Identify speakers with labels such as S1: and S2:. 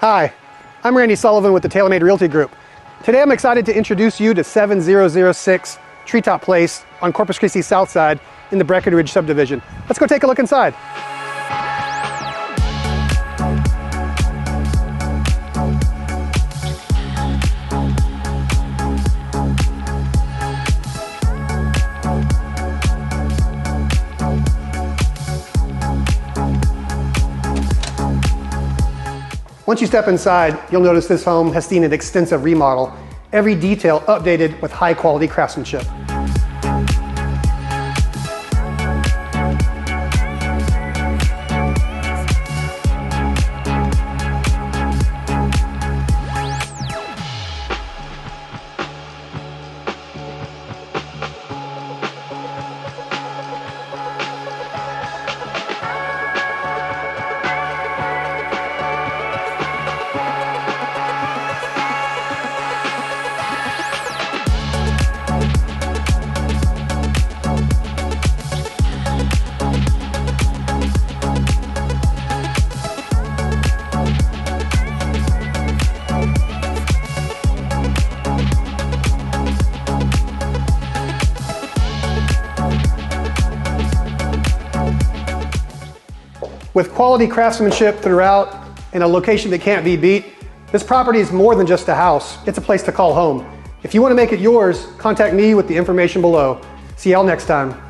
S1: Hi, I'm Randy Sullivan with the TAILOR-MADE Realty Group. Today I'm excited to introduce you to 7006 Treetop Place on Corpus Christi Southside in the Breckenridge subdivision. Let's go take a look inside. Once you step inside, you'll notice this home has seen an extensive remodel, every detail updated with high-quality craftsmanship. With quality craftsmanship throughout and a location that can't be beat, this property is more than just a house. It's a place to call home. If you want to make it yours, contact me with the information below. See y'all next time.